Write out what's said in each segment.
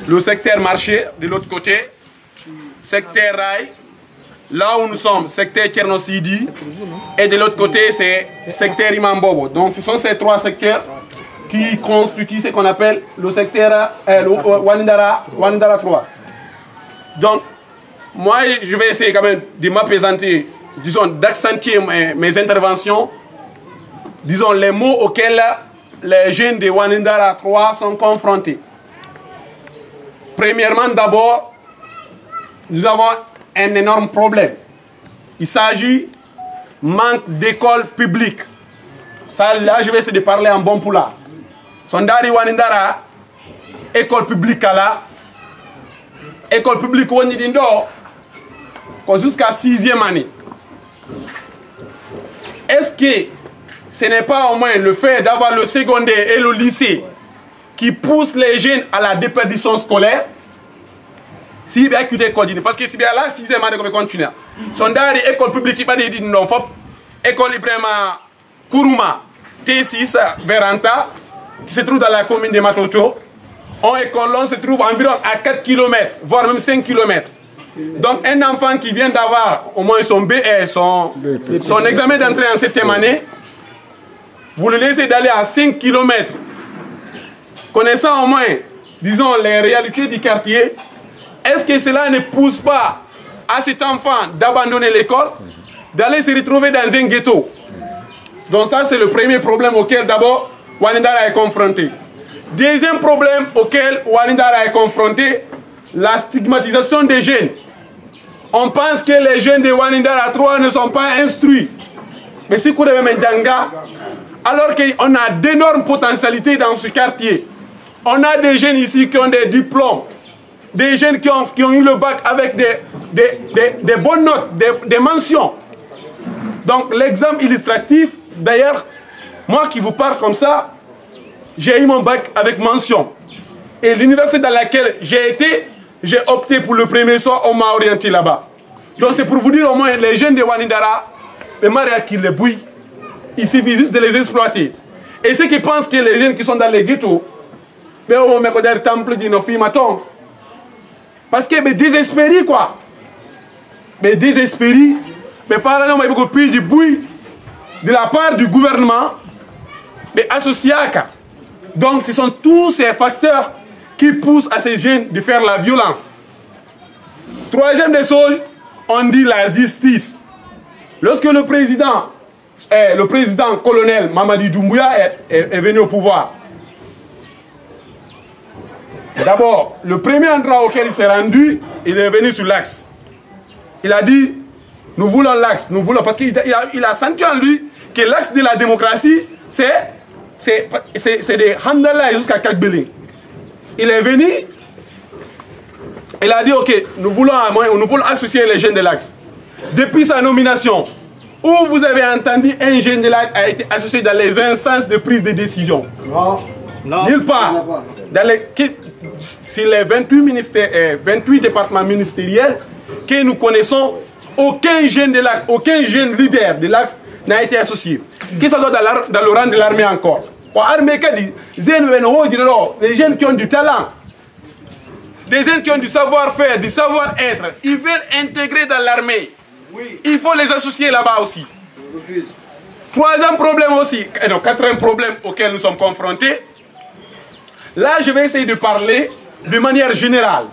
le secteur marché de l'autre côté, secteur rail, là où nous sommes, secteur Thierno Sidi, et de l'autre côté, c'est secteur Imam Bobo. Donc ce sont ces trois secteurs qui constituent ce qu'on appelle le secteur Wanindara 3. Donc, moi, je vais essayer quand même de m'apaisanter, disons, d'accentuer mes interventions, disons, les mots auxquels les jeunes de Wanindara 3 sont confrontés. Premièrement, d'abord, nous avons un énorme problème. Il s'agit manque d'écoles publiques. Ça, là, je vais essayer de parler en bon poula. Sondari Wanindara, école publique là, école publique Wanidindo, jusqu'à 6e année. Est-ce que ce n'est pas au moins le fait d'avoir le secondaire et le lycée qui pousse les jeunes à la déperdition scolaire? Si bien que tu es parce que si bien là, 6e année, comme continue. Sondari, école publique, qui va dire non, école Ibrahima Kourouma, T6, Veranta, qui se trouve dans la commune de Matoto. En école, on se trouve environ à 4 km, voire même 5 km. Donc, un enfant qui vient d'avoir au moins son BE, son examen d'entrée en 7e année, vous le laissez d'aller à 5 km. Connaissant au moins, disons, les réalités du quartier, est-ce que cela ne pousse pas à cet enfant d'abandonner l'école, d'aller se retrouver dans un ghetto? Donc ça, c'est le premier problème auquel d'abord Wanindara est confronté. Deuxième problème auquel Wanindara est confronté, la stigmatisation des jeunes. On pense que les jeunes de Wanindara 3 ne sont pas instruits. Mais c'est quoi alors qu'on a d'énormes potentialités dans ce quartier. On a des jeunes ici qui ont des diplômes, des jeunes qui ont eu le bac avec des bonnes notes, des mentions. Donc l'exemple illustratif, d'ailleurs, moi qui vous parle comme ça, j'ai eu mon bac avec mention. Et l'université dans laquelle j'ai été, j'ai opté pour le premier soir, on m'a orienté là-bas. Donc c'est pour vous dire au moins, les jeunes de Wanindara, les marias qui les bouillent, il suffit juste de les exploiter. Et ceux qui pensent que les jeunes qui sont dans les ghettos, mais on met des temples de nos filles matons. Parce que, mais désespérés quoi. Mais désespérés, mais par exemple, il y a beaucoup de bruit de la part du gouvernement, mais associé à ça. Donc ce sont tous ces facteurs qui poussent à ces jeunes de faire la violence. Troisième des choses, on dit la justice. Lorsque le président colonel Mamadi Doumbouya est venu au pouvoir, d'abord, le premier endroit auquel il s'est rendu, il est venu sur l'axe. Il a dit, nous voulons l'axe, nous voulons, parce qu'il a senti en lui que l'axe de la démocratie, c'est des Handala jusqu'à Kakbeli. Il est venu, il a dit, ok, nous voulons associer les jeunes de l'axe. Depuis sa nomination, où vous avez entendu un jeune de l'axe a été associé dans les instances de prise de décision? Non. Nulle part. Sur les 28 départements ministériels que nous connaissons, aucun jeune de l'axe, aucun jeune leader de l'axe n'a été associé. Qui soit dans le rang de l'armée encore. Les jeunes qui ont du talent, des jeunes qui ont du savoir-faire, du savoir-être, ils veulent intégrer dans l'armée. Oui. Il faut les associer là-bas aussi. Troisième problème aussi, non, quatrième problème auquel nous sommes confrontés. Là, je vais essayer de parler de manière générale.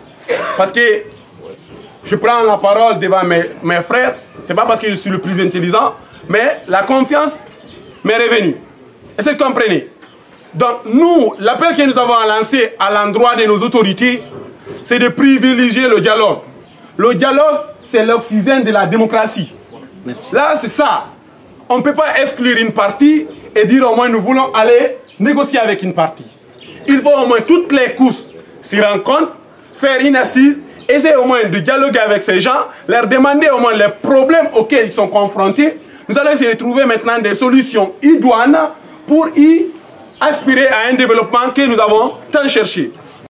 Parce que je prends la parole devant mes frères. Ce n'est pas parce que je suis le plus intelligent, mais la confiance m'est revenue. Est-ce que vous comprenez? Donc, nous, l'appel que nous avons lancé à l'endroit de nos autorités, c'est de privilégier le dialogue. Le dialogue, c'est l'oxygène de la démocratie. Merci. Là, c'est ça. On ne peut pas exclure une partie et dire au moins nous voulons aller négocier avec une partie. Il faut au moins toutes les couches s'y rencontrent, faire une assise, essayer au moins de dialoguer avec ces gens, leur demander au moins les problèmes auxquels ils sont confrontés. Nous allons essayer de trouver maintenant des solutions idoines pour y aspirer à un développement que nous avons tant cherché.